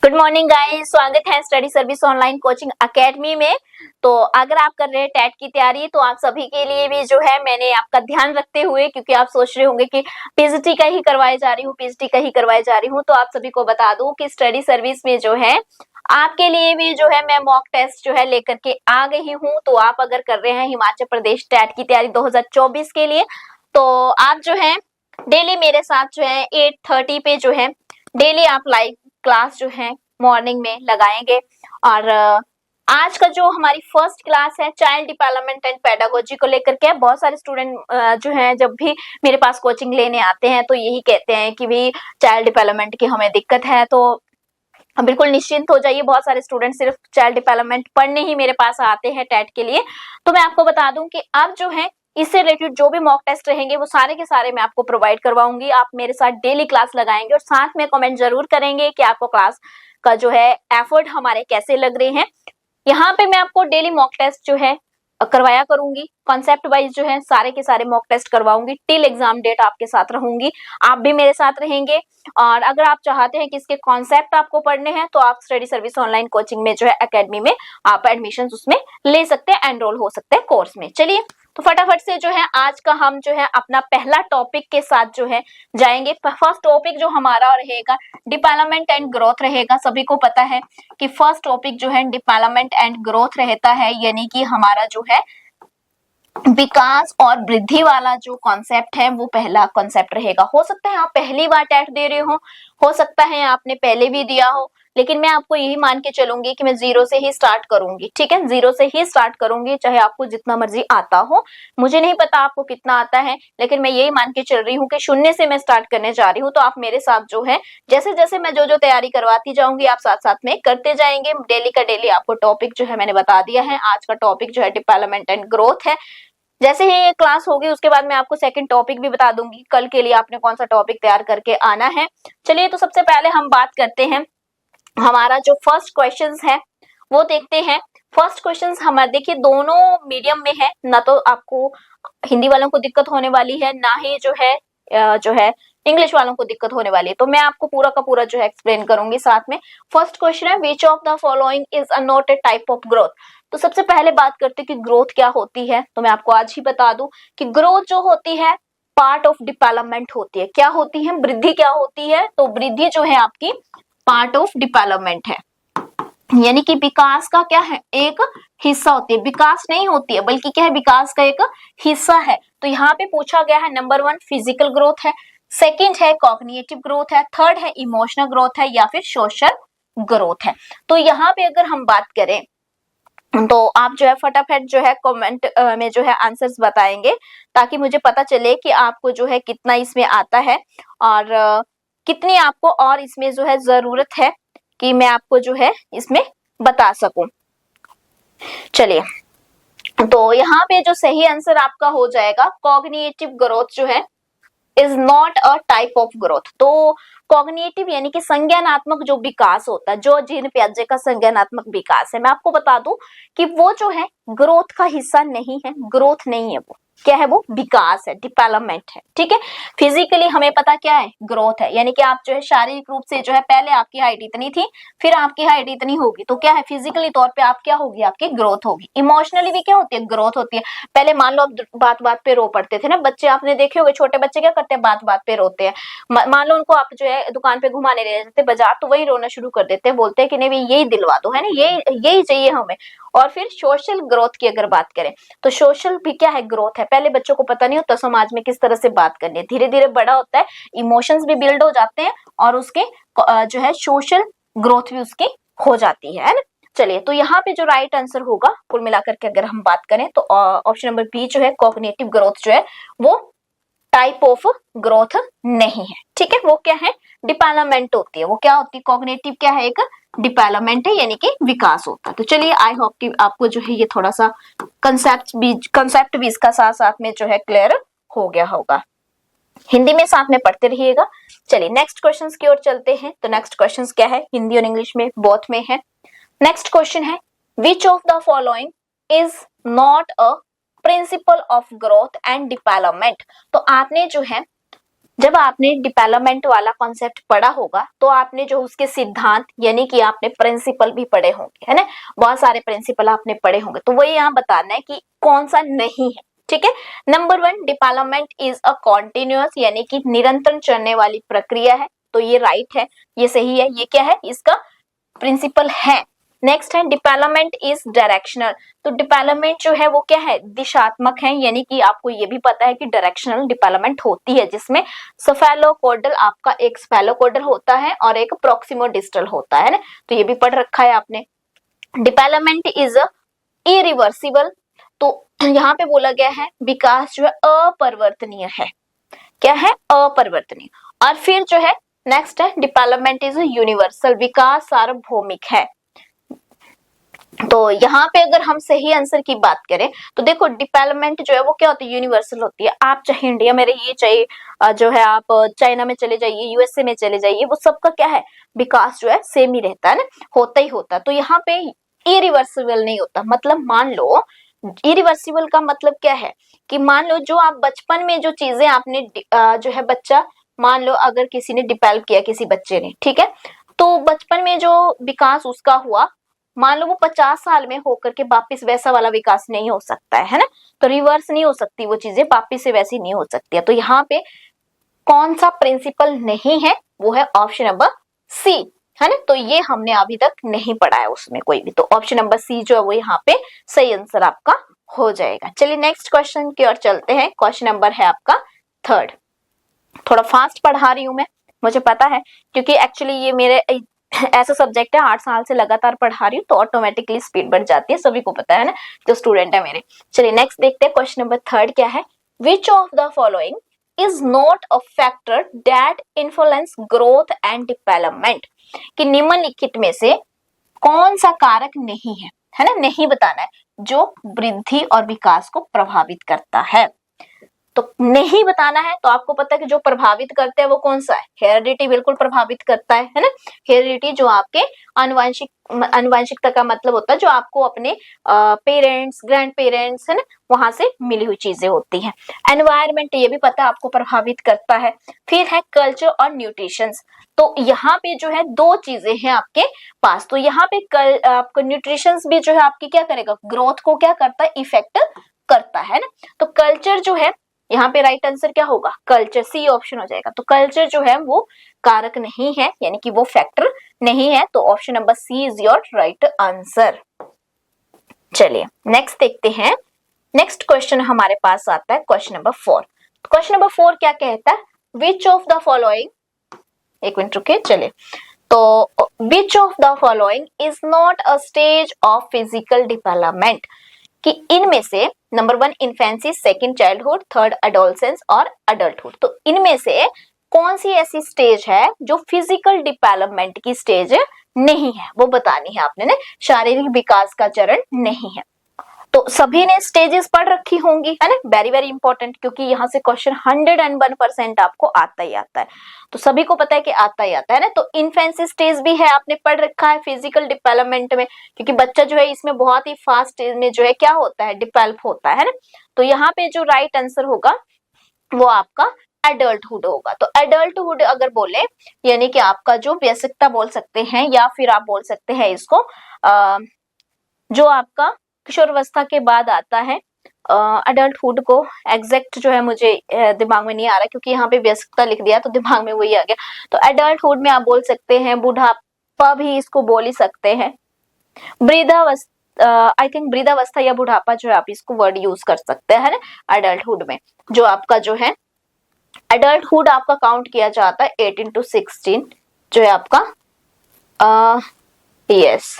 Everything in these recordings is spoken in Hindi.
गुड मॉर्निंग गाइस, स्वागत है study service online coaching academy में। तो अगर आप कर रहे हैं टेट की तैयारी तो आप सभी के लिए भी जो है मैंने आपका ध्यान रखते हुए, क्योंकि आप सोच रहे होंगे कि पीजीटी का ही करवाए जा रही हूँ, तो आप सभी को बता दूं कि स्टडी सर्विस में जो है आपके लिए भी जो है मैं मॉक टेस्ट जो है लेकर के आ गई हूँ। तो आप अगर कर रहे हैं हिमाचल प्रदेश टेट की तैयारी 2024 के लिए, तो आप जो है डेली मेरे साथ जो है 8:30 पे जो है डेली आप लाइव क्लास जो है मॉर्निंग में लगाएंगे। और आज का जो हमारी फर्स्ट क्लास है चाइल्ड डेवलपमेंट एंड पेडागोजी को लेकर के। बहुत सारे स्टूडेंट जो हैं जब भी मेरे पास कोचिंग लेने आते हैं तो यही कहते हैं कि भी चाइल्ड डेवलपमेंट की हमें दिक्कत है। तो बिल्कुल निश्चिंत हो जाइए, बहुत सारे स्टूडेंट सिर्फ चाइल्ड डेवलपमेंट पढ़ने ही मेरे पास आते हैं टेट के लिए। तो मैं आपको बता दूं कि अब जो है इससे रिलेटेड जो भी मॉक टेस्ट रहेंगे वो सारे के सारे मैं आपको प्रोवाइड करवाऊंगी। आप मेरे साथ डेली क्लास लगाएंगे और साथ में कमेंट जरूर करेंगे कि आपको क्लास का जो है एफर्ट हमारे कैसे लग रहे हैं। यहाँ पे मैं आपको डेली मॉक टेस्ट जो है करवाया करूंगी, कॉन्सेप्ट वाइज जो है सारे के सारे मॉक टेस्ट करवाऊंगी। टिल एग्जाम डेट आपके साथ रहूंगी, आप भी मेरे साथ रहेंगे। और अगर आप चाहते हैं कि इसके कॉन्सेप्ट आपको पढ़ने हैं तो आप स्टडी सर्विस ऑनलाइन कोचिंग में जो है एकेडमी में आप एडमिशन उसमें ले सकते हैं, एनरोल हो सकते हैं कोर्स में। चलिए तो फटाफट से जो है आज का हम जो है अपना पहला टॉपिक के साथ जो है जाएंगे। फर्स्ट टॉपिक जो हमारा रहेगा डेवलपमेंट एंड ग्रोथ रहेगा। सभी को पता है कि फर्स्ट टॉपिक जो है डेवलपमेंट एंड ग्रोथ रहता है, यानी कि हमारा जो है विकास और वृद्धि वाला जो कॉन्सेप्ट है वो पहला कॉन्सेप्ट रहेगा। हो सकता है आप पहली बार टेट दे रहे हो सकता है आपने पहले भी दिया हो, लेकिन मैं आपको यही मान के चलूंगी कि मैं जीरो से ही स्टार्ट करूंगी। ठीक है, जीरो से ही स्टार्ट करूंगी, चाहे आपको जितना मर्जी आता हो। मुझे नहीं पता आपको कितना आता है, लेकिन मैं यही मान के चल रही हूँ कि शून्य से मैं स्टार्ट करने जा रही हूँ। तो आप मेरे साथ जो है जैसे जैसे मैं जो जो तैयारी करवाती जाऊंगी आप साथ साथ में करते जाएंगे। डेली का डेली आपको टॉपिक जो है मैंने बता दिया है। आज का टॉपिक जो है डेवलपमेंट एंड ग्रोथ है। जैसे ही ये क्लास होगी उसके बाद मैं आपको सेकंड टॉपिक भी बता दूंगी, कल के लिए आपने कौन सा टॉपिक तैयार करके आना है। चलिए तो सबसे पहले हम बात करते हैं, हमारा जो फर्स्ट क्वेश्चन है वो देखते हैं। फर्स्ट क्वेश्चन हमारे देखिए दोनों मीडियम में है, ना तो आपको हिंदी वालों को दिक्कत होने वाली है ना ही जो है इंग्लिश वालों को दिक्कत होने वाली है। तो मैं आपको पूरा का पूरा जो है एक्सप्लेन करूंगी साथ में। फर्स्ट क्वेश्चन है which of the following is a not a type of growth. तो सबसे पहले बात करते हैं कि ग्रोथ क्या होती है। तो मैं आपको आज ही बता दूं कि ग्रोथ जो होती है पार्ट ऑफ डेवलपमेंट होती है। क्या होती है? वृद्धि क्या होती है? तो वृद्धि जो है आपकी पार्ट ऑफ डेवलपमेंट है, यानी कि विकास का क्या है? एक हिस्सा होती है। विकास नहीं होती है बल्कि क्या है? विकास का एक हिस्सा है। तो यहाँ पे पूछा गया है नंबर 1 फिजिकल ग्रोथ है, सेकंड है कॉग्निटिव ग्रोथ है, थर्ड है इमोशनल ग्रोथ है या फिर सोशल ग्रोथ है। तो यहाँ पे अगर हम बात करें तो आप जो है फटाफट जो है कमेंट में जो है आंसर्स बताएंगे, ताकि मुझे पता चले कि आपको जो है कितना इसमें आता है और कितनी आपको और इसमें जो है जरूरत है कि मैं आपको जो है इसमें बता सकूं। चलिए तो यहाँ पे जो सही आंसर आपका हो जाएगा कॉग्निटिव ग्रोथ जो है is not a type of growth. तो कॉग्निटिव यानी कि संज्ञानात्मक जो विकास होता है, जो जीन पियाजे का संज्ञानात्मक विकास है, मैं आपको बता दूं कि वो जो है ग्रोथ का हिस्सा नहीं है। ग्रोथ नहीं है, वो क्या है? वो विकास है, डेवलपमेंट है। ठीक है, फिजिकली हमें पता क्या है? ग्रोथ है, यानी कि आप जो है शारीरिक रूप से जो है पहले आपकी हाइट इतनी थी फिर आपकी हाइट इतनी होगी, तो क्या है? फिजिकली तौर पे आप क्या होगी? आपकी ग्रोथ होगी। इमोशनली भी क्या होती है? ग्रोथ होती है। पहले मान लो आप बात बात पे रो पड़ते थे ना बच्चे, आपने देखे होंगे छोटे बच्चे क्या करते हैं? बात बात पे रोते हैं। मान लो उनको आप जो है दुकान पे घुमाने ले जाते बाजार, तो वही रोना शुरू कर देते हैं, बोलते हैं कि नहीं भाई यही दिलवा दो, है ना, यही चाहिए हमें। और फिर सोशल ग्रोथ की अगर बात करें तो सोशल भी क्या है? ग्रोथ है। पहले बच्चों को पता नहीं होता समाज में किस तरह से बात करनी है, धीरे धीरे बड़ा होता है, इमोशंस भी बिल्ड हो जाते हैं और उसके जो है सोशल ग्रोथ भी उसकी हो जाती है ना। चलिए तो यहाँ पे जो राइट आंसर होगा कुल मिलाकर के अगर हम बात करें तो ऑप्शन नंबर बी जो है कॉग्निटिव ग्रोथ जो है वो टाइप ऑफ ग्रोथ नहीं है। ठीक है, वो क्या है? डेवलपमेंट होती है। वो क्या होती है? कॉग्निटिव क्या है? एक डेवलपमेंट है, यानी कि विकास होता है। तो चलिए आई होप कि आपको जो है ये थोड़ा सा कंसेप्ट भी इसका साथ साथ में जो है क्लियर हो गया होगा। हिंदी में साथ में पढ़ते रहिएगा। चलिए नेक्स्ट क्वेश्चन की ओर चलते हैं। तो नेक्स्ट क्वेश्चन क्या है? हिंदी और इंग्लिश में बोथ में है। नेक्स्ट क्वेश्चन है which of the following is not a principle of growth and development. तो आपने जो है जब आपने डेवलपमेंट वाला कॉन्सेप्ट पढ़ा होगा तो आपने जो उसके सिद्धांत यानी कि आपने प्रिंसिपल भी पढ़े होंगे, है ना, बहुत सारे प्रिंसिपल आपने पढ़े होंगे, तो वही यहाँ बताना है कि कौन सा नहीं है। ठीक है, number 1, development is a continuous यानी कि निरंतर चलने वाली प्रक्रिया है, तो ये राइट है, ये सही है, ये क्या है, इसका प्रिंसिपल है। नेक्स्ट है डेवलपमेंट इज डायरेक्शनल, तो डेवलपमेंट जो है वो क्या है, दिशात्मक है, यानी कि आपको ये भी पता है कि डायरेक्शनल डेवलपमेंट होती है जिसमें स्फेलोकोडल आपका एक स्फेलोकोडल होता है और एक प्रोक्सिमोडिस्टल होता है ना, तो ये भी पढ़ रखा है आपने। डेवलपमेंट इज इरिवर्सिबल, तो यहाँ पे बोला गया है विकास जो है अपरिवर्तनीय है, क्या है, अपरिवर्तनीय। और फिर जो है नेक्स्ट है डेवलपमेंट इज यूनिवर्सल, विकास सार्वभौमिक है। तो यहाँ पे अगर हम सही आंसर की बात करें तो देखो डेवलपमेंट जो है वो क्या होती है, यूनिवर्सल होती है। आप चाहे इंडिया में रहिए, चाहे जो है आप चाइना में चले जाइए, यूएसए में चले जाइए, वो सबका क्या है, विकास जो है सेम ही रहता है ना, होता ही होता है। तो यहाँ पे इरिवर्सिबल नहीं होता, मतलब मान लो इरिवर्सिबल का मतलब क्या है कि मान लो जो आप बचपन में जो चीजें आपने जो है बच्चा, मान लो अगर किसी ने डेवलप किया, किसी बच्चे ने, ठीक है, तो बचपन में जो विकास उसका हुआ, मान लो वो 50 साल में होकर के वापिस वैसा वाला विकास नहीं हो सकता है ना, तो रिवर्स नहीं हो सकती वो चीजें, वापिस से वैसी नहीं हो सकती है। तो यहाँ पे कौन सा प्रिंसिपल नहीं है, वो है ऑप्शन नंबर सी, है ना, तो ये हमने अभी तक नहीं पढ़ा है उसमें कोई भी, तो ऑप्शन नंबर सी जो है वो यहाँ पे सही आंसर आपका हो जाएगा। चलिए नेक्स्ट क्वेश्चन की ओर चलते हैं। क्वेश्चन नंबर है आपका 3, थोड़ा फास्ट पढ़ा रही हूं मैं, मुझे पता है, क्योंकि एक्चुअली ये मेरे ऐसा सब्जेक्ट है 8 साल से लगातार पढ़ा रही हूँ, तो ऑटोमेटिकली स्पीड बढ़ जाती है, सभी को पता है ना जो स्टूडेंट है मेरे। चलिए नेक्स्ट देखते हैं, क्वेश्चन नंबर 3 क्या है, which of the following is not a factor that influence growth and development, कि निम्नलिखित में से कौन सा कारक नहीं है ना, नहीं बताना है, जो वृद्धि और विकास को प्रभावित करता है। तो नहीं बताना है, तो आपको पता है कि जो प्रभावित करते हैं वो कौन सा है, हेरिडिटी बिल्कुल प्रभावित करता है ना, हेरिडिटी जो आपके आनुवंशिकता का मतलब होता है, जो आपको अपने पेरेंट्स, ग्रैंड पेरेंट्स, है ना, वहां से मिली हुई चीजें होती हैं। एनवायरमेंट ये भी पता है आपको प्रभावित करता है। फिर है कल्चर और न्यूट्रिशंस, तो यहाँ पे जो है 2 चीजें हैं आपके पास, तो यहाँ पे आपको न्यूट्रिशंस भी जो है आपकी क्या करेगा, ग्रोथ को क्या करता है, इफेक्ट करता है ना। तो कल्चर जो है यहाँ पे राइट आंसर क्या होगा, कल्चर, सी ऑप्शन हो जाएगा। तो कल्चर जो है वो कारक नहीं है, यानी कि वो फैक्टर नहीं है, तो option number C is your right answer. चलिए नेक्स्ट देखते हैं। नेक्स्ट क्वेश्चन हमारे पास आता है क्वेश्चन नंबर 4। क्वेश्चन नंबर 4 क्या कहता है, विच ऑफ द फॉलोइंग, एक मिनट रुके, चलिए, तो विच of the following is not a stage of physical development, कि इनमें से number 1 infancy, second childhood, third adolescence और अडल्टहुड, तो इनमें से कौन सी ऐसी स्टेज है जो फिजिकल डेवलपमेंट की स्टेज नहीं है, वो बतानी है आपने ना, शारीरिक विकास का चरण नहीं है। तो सभी ने स्टेजेस पढ़ रखी होंगी, है ना, वेरी वेरी इंपॉर्टेंट, क्योंकि यहाँ से क्वेश्चन 101% आपको आता ही आता है, तो सभी को पता है कि आता ही आता है ना। तो इन्फेंसी स्टेज भी है, आपने पढ़ रखा है फिजिकल डेवलपमेंट में, क्योंकि बच्चा जो है इसमें बहुत ही फास्ट स्टेज में जो है क्या होता है, डेवलप होता है ना। तो यहाँ पे जो राइट आंसर होगा वो आपका एडल्टहुड होगा। तो एडल्टहुड अगर बोले यानी कि आपका जो वयस्कता बोल सकते हैं, या फिर आप बोल सकते हैं इसको जो आपका किशोरावस्था के बाद आता है, अडल्टहुड को एग्जैक्ट जो है मुझे दिमाग में नहीं आ रहा, क्योंकि यहाँ पे वयस्कता लिख दिया तो दिमाग में वही आ गया। तो एडल्टहुड में आप बोल सकते हैं, बुढ़ापा भी इसको बोल ही सकते हैं, वृद्धावस्था, आई थिंक वृद्धावस्था या बुढ़ापा जो है आप इसको वर्ड यूज कर सकते हैं ना। एडल्टहुड में जो आपका जो है एडल्टहुड आपका काउंट किया जाता है 18 to 16 जो है आपका यस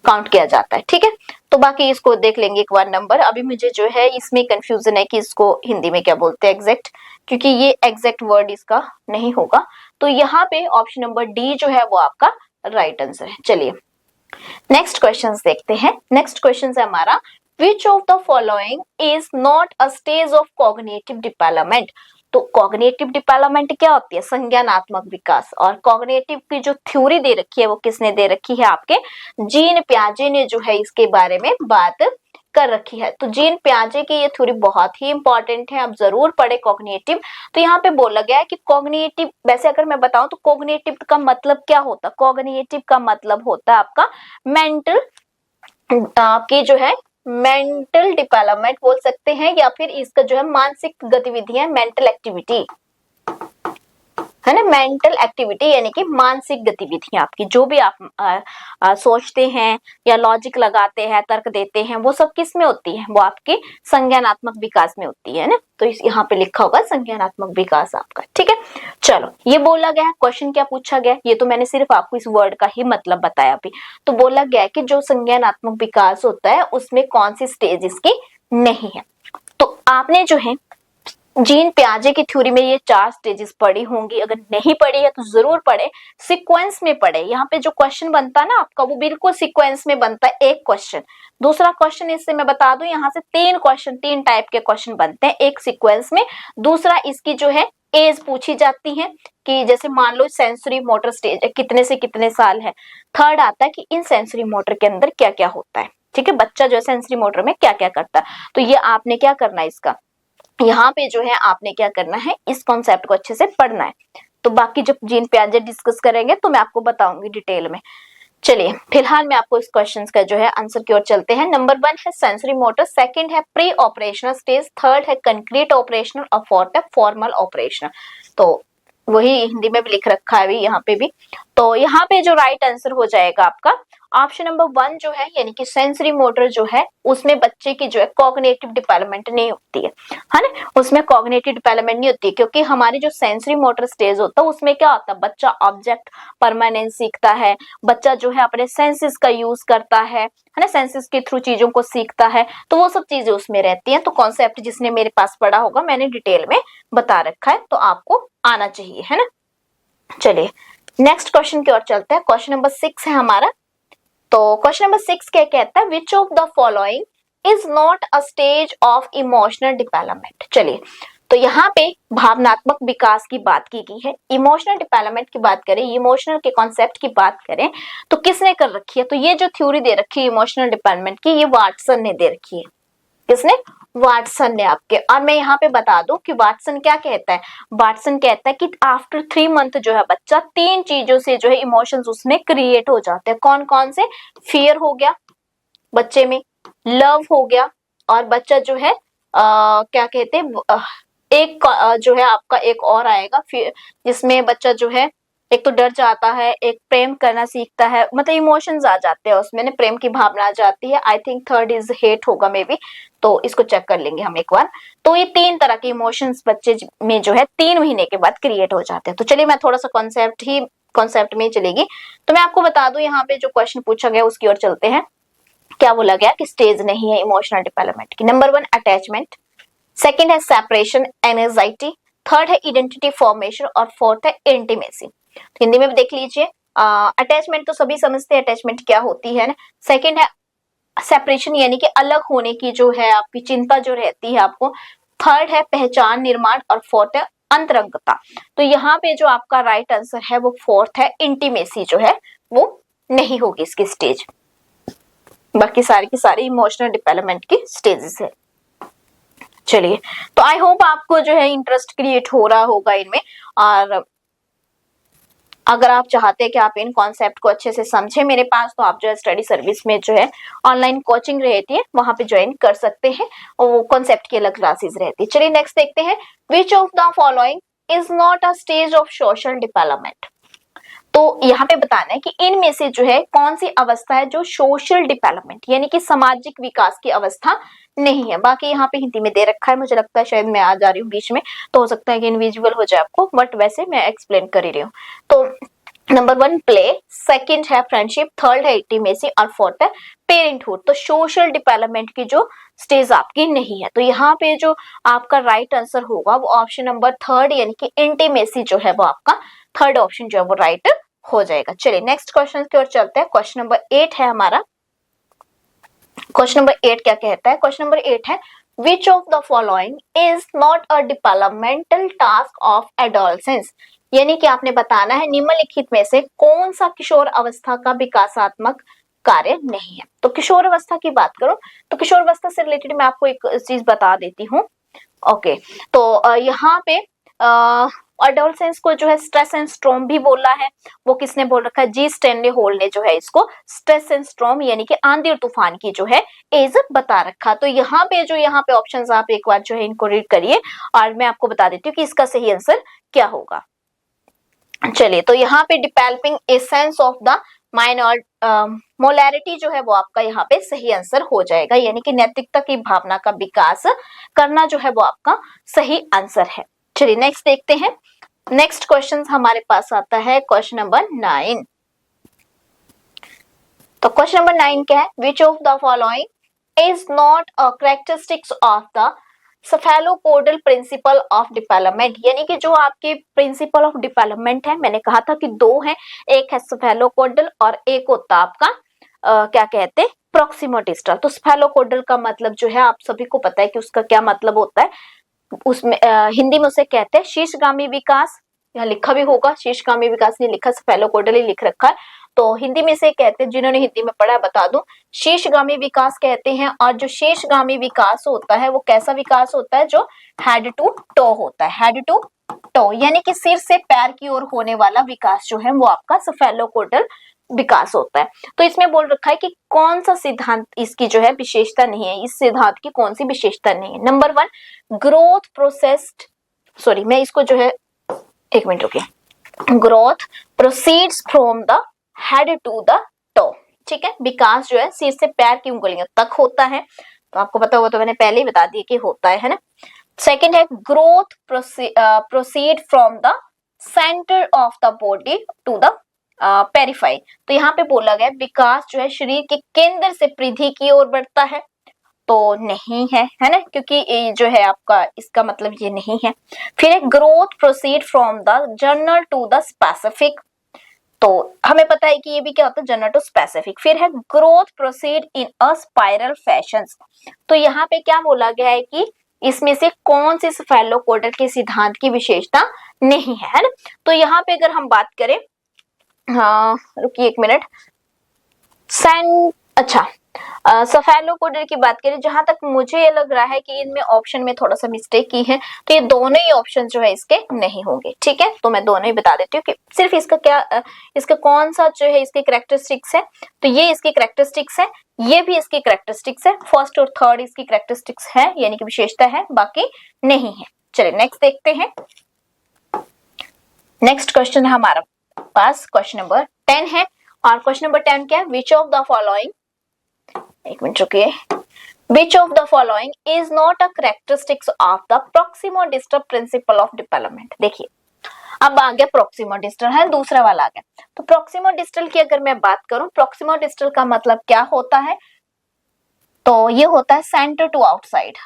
काउंट किया जाता है, ठीक है। तो बाकी इसको देख लेंगे एक बार नंबर, अभी मुझे जो है इसमें कंफ्यूजन है कि इसको हिंदी में क्या बोलते हैं एग्जैक्ट, क्योंकि ये एग्जैक्ट वर्ड इसका नहीं होगा। तो यहाँ पे ऑप्शन नंबर डी जो है वो आपका राइट आंसर है। चलिए नेक्स्ट क्वेश्चन देखते हैं। नेक्स्ट क्वेश्चन है हमारा, विच of the following is not a stage of cognitive development. तो कॉग्निटिव डेवलपमेंट क्या होती है, संज्ञानात्मक विकास, और कॉग्निटिव की जो थ्योरी दे रखी है वो किसने दे रखी है, आपके जीन पियाजे ने जो है इसके बारे में बात कर रखी है। तो जीन पियाजे की ये थ्योरी बहुत ही इंपॉर्टेंट है, आप जरूर पढ़े कॉग्निटिव। तो यहाँ पे बोला गया है कि कॉग्निटिव, वैसे अगर मैं बताऊं तो कॉग्निटिव का मतलब क्या होता है, कॉग्निटिव का मतलब होता है आपका मेंटल, आपकी जो है मेंटल डेवलपमेंट बोल सकते हैं, या फिर इसका जो है मानसिक गतिविधियां, मेंटल एक्टिविटी है ना, मेंटल एक्टिविटी यानी कि मानसिक गतिविधियां आपकी, जो भी आप सोचते हैं या लॉजिक लगाते हैं, तर्क देते हैं, वो सब किस में होती है, वो आपके संज्ञानात्मक विकास में होती है ना। तो इस यहाँ पे लिखा होगा संज्ञानात्मक विकास आपका, ठीक है। चलो, ये बोला गया, क्वेश्चन क्या पूछा गया, ये तो मैंने सिर्फ आपको इस वर्ड का ही मतलब बताया अभी। तो बोला गया है कि जो संज्ञानात्मक विकास होता है उसमें कौन सी स्टेज इसकी नहीं है। तो आपने जो है जीन पियाजे की थ्योरी में ये 4 स्टेजेस पढ़ी होंगी, अगर नहीं पढ़ी है तो जरूर पढ़े, सीक्वेंस में पढ़े। यहाँ पे जो क्वेश्चन बनता है ना आपका, वो बिल्कुल सीक्वेंस में बनता है। एक क्वेश्चन, दूसरा क्वेश्चन, इससे मैं बता दूं यहाँ से 3 क्वेश्चन, 3 टाइप के क्वेश्चन बनते हैं एक सीक्वेंस में। दूसरा, इसकी जो है एज पूछी जाती है कि जैसे मान लो सेंसरी मोटर स्टेज कितने से कितने साल है। थर्ड आता है कि इन सेंसरी मोटर के अंदर क्या क्या होता है, ठीक है, बच्चा जो है सेंसरी मोटर में क्या क्या करता है। तो ये आपने क्या करना है, इसका यहाँ पे जो है आपने क्या करना है, इस कॉन्सेप्ट को अच्छे से पढ़ना है। तो बाकी जब जीन पियाजे डिस्कस करेंगे तो मैं आपको बताऊंगी डिटेल में। चलिए, फिलहाल मैं आपको इस क्वेश्चन का जो है आंसर की ओर चलते हैं। नंबर 1 है सेंसरी मोटर, सेकंड है प्री ऑपरेशनल स्टेज, थर्ड है कंक्रीट ऑपरेशनल और फोर्थ है फॉर्मल ऑपरेशनल। तो वही हिंदी में भी लिख रखा है अभी यहाँ पे भी। तो यहाँ पे जो राइट आंसर हो जाएगा आपका ऑप्शन नंबर 1 जो है, यानी कि सेंसरी मोटर जो है उसमें बच्चे की जो है कॉग्निटिव डेवलपमेंट नहीं होती है ना, उसमें कॉग्निटिव डेवलपमेंट नहीं होती है, क्योंकि हमारी जो सेंसरी मोटर स्टेज होता है उसमें क्या होता है, बच्चा ऑब्जेक्ट परमानेंट सीखता है, बच्चा जो है अपने सेंसेस का यूज करता है ना, सेंसेस के थ्रू चीजों को सीखता है। तो वो सब चीजें उसमें रहती हैं। तो कॉन्सेप्ट जिसने मेरे पास पढ़ा होगा, मैंने डिटेल में बता रखा है, तो आपको आना चाहिए, है ना। चलिए नेक्स्ट क्वेश्चन की ओर चलते हैं। क्वेश्चन नंबर 6 है हमारा। तो क्वेश्चन नंबर 6 क्या कहता है, which of the following is not a stage of emotional development. चलिए, तो यहाँ पे भावनात्मक विकास की बात की गई है, इमोशनल डेवलपमेंट की बात करें, इमोशनल के कॉन्सेप्ट की बात करें तो किसने कर रखी है, तो ये जो थ्योरी दे रखी है इमोशनल डेवलपमेंट की, ये वाटसन ने दे रखी है। किसने, वाटसन ने आपके। और मैं यहाँ पे बता दूं कि वाटसन क्या कहता है, वाटसन कहता है कि आफ्टर 3 मंथ जो है बच्चा 3 चीजों से जो है इमोशंस उसमें क्रिएट हो जाते हैं। कौन कौन से, फियर हो गया बच्चे में, लव हो गया, और बच्चा जो है क्या कहते हैं, एक जो है आपका एक और आएगा जिसमें बच्चा जो है एक तो डर जाता है, एक प्रेम करना सीखता है, मतलब इमोशंस आ जाते हैं उसमें, प्रेम की भावना आ जाती है। I think third is hate होगा मे बी, तो इसको चेक कर लेंगे हम एक बार। तो ये 3 तरह के इमोशंस बच्चे में जो है 3 महीने के बाद क्रिएट हो जाते हैं। तो चलिए मैं थोड़ा सा कॉन्सेप्ट में चलेगी। तो मैं आपको बता दूं यहाँ पे जो क्वेश्चन पूछा गया उसकी ओर चलते हैं। क्या बोला गया कि स्टेज नहीं है इमोशनल डेवलपमेंट की। नंबर 1 अटैचमेंट, सेकंड है सेपरेशन एंजाइटी, थर्ड है आइडेंटिटी फॉर्मेशन और फोर्थ है इंटीमेसी। तो हिंदी में भी देख लीजिए, अटैचमेंट तो सभी समझते हैं अटैचमेंट क्या होती है ना। सेकंड है सेपरेशन यानी कि अलग होने की जो है आपकी चिंता जो रहती है आपको। थर्ड है पहचान निर्माण और फोर्थ है अंतरंगता। तो यहाँ पे जो आपका राइट आंसर है वो फोर्थ है, इंटीमेसी जो है वो नहीं होगी इसकी स्टेज। बाकी सारी की सारी इमोशनल डेवलपमेंट की स्टेजेस है। चलिए, तो आई होप आपको जो है इंटरेस्ट क्रिएट हो रहा होगा इनमें, और अगर आप चाहते हैं कि आप इन कॉन्सेप्ट को अच्छे से समझे मेरे पास, तो आप जो है स्टडी सर्विस में जो है ऑनलाइन कोचिंग रहती है वहां पे ज्वाइन कर सकते हैं, और वो कॉन्सेप्ट की अलग क्लासेस रहती है। चलिए नेक्स्ट देखते हैं, विच of the following is not a stage of social development. तो यहाँ पे बताना है कि इनमें से जो है कौन सी अवस्था है जो सोशल डेवलपमेंट यानी कि सामाजिक विकास की अवस्था नहीं है। बाकी यहाँ पे हिंदी में दे रखा है, मुझे लगता है शायद मैं आ जा रही हूँ बीच में, तो हो सकता है कि इनविजिबल हो जाए आपको, बट वैसे मैं एक्सप्लेन कर ही रही हूँ। तो नंबर 1 प्ले, सेकंड है फ्रेंडशिप, थर्ड है इंटीमेसी और फोर्थ है पेरेंटहुड। तो सोशल डेवलपमेंट की जो स्टेज आपकी नहीं है, तो यहाँ पे जो आपका राइट आंसर होगा वो ऑप्शन नंबर 3 यानी कि इंटीमेसी जो है वो आपका थर्ड ऑप्शन जो है वो राइट हो जाएगा। चलिए नेक्स्ट क्वेश्चन की ओर चलते हैं। क्वेश्चन नंबर 8 है हमारा। क्वेश्चन नंबर 8 क्या कहता है, क्वेश्चन नंबर 8 है which of the following is not a developmental task of adolescence. यानी कि आपने बताना है निम्नलिखित में से कौन सा किशोर अवस्था का विकासात्मक कार्य नहीं है। तो किशोरावस्था की बात करूं तो किशोरावस्था से रिलेटेड मैं आपको एक चीज बता देती हूँ। ओके, तो यहाँ पे अडोलसेंस को जो है स्ट्रेस सिंड्रोम भी बोला है। वो किसने बोल रखा है? जी स्टैनले हॉल ने जो है इसको स्ट्रेस सिंड्रोम यानी कि आंधी और तूफान की जो है एज बता रखा। तो यहाँ पे ऑप्शंस आप एक बार जो है इनको रीड करिए और मैं आपको बता देती हूँ कि इसका सही आंसर क्या होगा। चलिए, तो यहाँ पे developing a sense of the minor molarity जो है वो आपका यहाँ पे सही आंसर हो जाएगा, यानी कि नैतिकता की भावना का विकास करना जो है वो आपका सही आंसर है। चलिए नेक्स्ट देखते हैं। नेक्स्ट क्वेश्चन हमारे पास आता है क्वेश्चन नंबर 9। तो क्वेश्चन नंबर 9 क्या है? Which of the following is not a characteristics of the cephalopodal principle of development, यानी कि जो आपके प्रिंसिपल ऑफ डेवलपमेंट है, मैंने कहा था कि दो हैं, एक है सेफेलोपोडल और एक होता आपका क्या कहते हैं प्रॉक्सिमोडिस्टल। तो सेफेलोपोडल का मतलब जो है आप सभी को पता है कि उसका क्या मतलब होता है। उसमें हिंदी में उसे कहते हैं शीर्षगामी विकास, यहाँ लिखा भी होगा शीर्षगामी विकास नहीं लिखा, सेफेलोपोडल ही लिख रखा है। तो हिंदी में से कहते हैं, जिन्होंने हिंदी में पढ़ा बता दूं, शीर्षगामी विकास कहते हैं। और जो शीर्षगामी विकास होता है वो कैसा विकास होता है? जो हेड टू टो होता है, हेड टू टो यानी कि सिर से पैर की ओर होने वाला विकास जो है वो आपका सेफेलोपोडल विकास होता है। तो इसमें बोल रखा है कि कौन सा सिद्धांत इसकी जो है विशेषता नहीं है, इस सिद्धांत की कौन सी विशेषता नहीं है। नंबर 1 ग्रोथ प्रोसेस्ड, सॉरी मैं इसको जो है एक मिनट रुकिए, growth proceeds from the head to the toe, ठीक है। विकास जो है सिर से पैर की उंगलियों तक होता है, तो आपको पता होगा, तो मैंने पहले ही बता दिया कि होता है ना। सेकंड है growth proceed from the centre of the body to the periphery. तो यहाँ पे बोला गया विकास जो है शरीर के केंद्र से परिधि की ओर बढ़ता है, तो नहीं है, है ना, क्योंकि ये जो है आपका इसका मतलब ये नहीं है। फिर है growth proceed from the general to the specific, तो हमें पता है कि ये भी क्या होता है, जनरल टू स्पेसिफिक। फिर है growth proceed in a spiral fashion, तो यहाँ पे क्या बोला गया है कि इसमें से कौन से सेफेलोपोडल के सिद्धांत की विशेषता नहीं है, है ना। तो यहाँ पे अगर हम बात करें, हाँ रुकिए एक मिनट, अच्छा सेफेलोपोडल की बात करें, जहां तक मुझे ये लग रहा है कि इनमें ऑप्शन में थोड़ा सा मिस्टेक की है, तो ये दोनों ही ऑप्शन जो है इसके नहीं होंगे, ठीक है। तो मैं दोनों ही बता देती हूँ कि सिर्फ इसका क्या, इसका कौन सा जो है इसके कैरेक्टरिस्टिक्स है, तो ये इसकी कैरेक्टरिस्टिक्स है, ये भी इसकी कैरेक्टरिस्टिक्स है, फर्स्ट और थर्ड इसकी कैरेक्टरिस्टिक्स है यानी कि विशेषता है, बाकी नहीं है। चलिए नेक्स्ट देखते हैं। नेक्स्ट क्वेश्चन है हमारा पास क्वेश्चन नंबर 10 है, और क्वेश्चन नंबर 10 क्या है? विच ऑफ द फॉलोइंग, एक मिनट रुकिए, which of the following is not a characteristics of the proximodistal principle of development. देखिए अब आ गया प्रॉक्सिमोडिस्टल, है दूसरा वाला आ गया। तो प्रॉक्सिमोडिस्टल की अगर मैं बात करूं, प्रॉक्सिमोडिस्टल का मतलब क्या होता है? तो ये होता है centre to outside,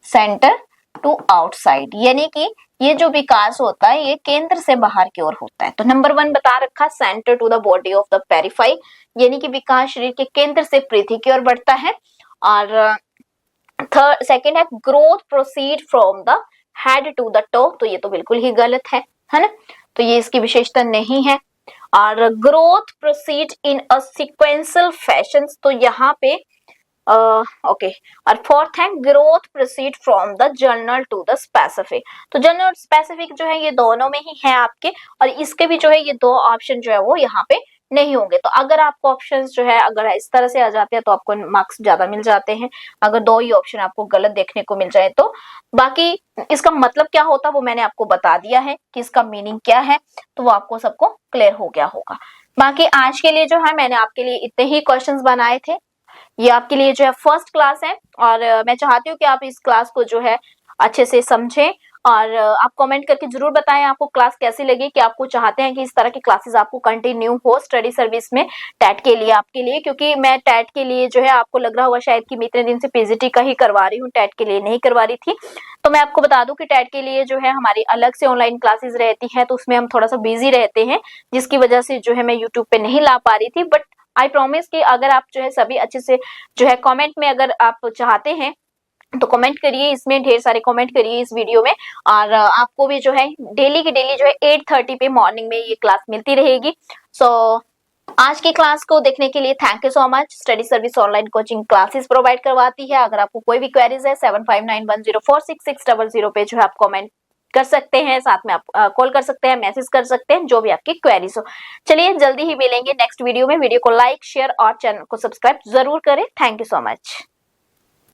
centre to outside, यानी कि ये जो विकास होता है ये केंद्र से बाहर की ओर होता है। तो नंबर 1 बता रखा centre to the body of the periphery, यानी कि विकास शरीर के केंद्र से परिधि की ओर बढ़ता है। और थर्ड सेकंड है growth proceed from the head to the toe, तो ये तो बिल्कुल ही गलत है ना, तो ये इसकी विशेषता नहीं है। और growth proceed in a sequential fashion, तो यहाँ पे ओके। और फोर्थ है growth proceed from the general to the specific, तो जनरल स्पेसिफिक जो है ये दोनों में ही है आपके, और इसके भी जो है ये दो ऑप्शन जो है वो यहाँ पे नहीं होंगे। तो अगर आपको ऑप्शंस जो है अगर इस तरह से आ जाते हैं तो आपको मार्क्स ज्यादा मिल जाते हैं, अगर दो ही ऑप्शन आपको गलत देखने को मिल जाए तो। बाकी इसका मतलब क्या होता है वो मैंने आपको बता दिया है कि इसका मीनिंग क्या है, तो वो आपको सबको क्लियर हो गया होगा। बाकी आज के लिए जो है मैंने आपके लिए इतने ही क्वेश्चंस बनाए थे, ये आपके लिए जो है फर्स्ट क्लास है, और मैं चाहती हूँ कि आप इस क्लास को जो है अच्छे से समझें, और आप कमेंट करके जरूर बताएं आपको क्लास कैसी लगी, कि आपको चाहते हैं कि इस तरह की क्लासेस आपको कंटिन्यू हो स्टडी सर्विस में टैट के लिए आपके लिए, क्योंकि मैं टैट के लिए जो है आपको लग रहा होगा शायद कि मैं इतने दिन से पीजीटी का ही करवा रही हूँ, टैट के लिए नहीं करवा रही थी। तो मैं आपको बता दूं कि टैट के लिए जो है हमारी अलग से ऑनलाइन क्लासेस रहती है, तो उसमें हम थोड़ा सा बिजी रहते हैं, जिसकी वजह से जो है मैं यूट्यूब पे नहीं ला पा रही थी। बट आई प्रॉमिस कि अगर आप जो है सभी अच्छे से जो है कमेंट में अगर आप चाहते हैं तो कमेंट करिए, इसमें ढेर सारे कमेंट करिए इस वीडियो में, और आपको भी जो है डेली की डेली जो है 8:30 पे मॉर्निंग में ये क्लास मिलती रहेगी। सो आज की क्लास को देखने के लिए thank you so much. Study service online coaching classes provide करवाती है। अगर आपको कोई भी क्वेरीज है 7591046600 पे जो है आप कमेंट कर सकते हैं, साथ में आप कॉल कर सकते हैं, मैसेज कर सकते हैं, जो भी आपकी क्वेरीज हो। चलिए जल्दी ही मिलेंगे नेक्स्ट वीडियो में। वीडियो को लाइक शेयर और चैनल को सब्सक्राइब जरूर करें। Thank you so much.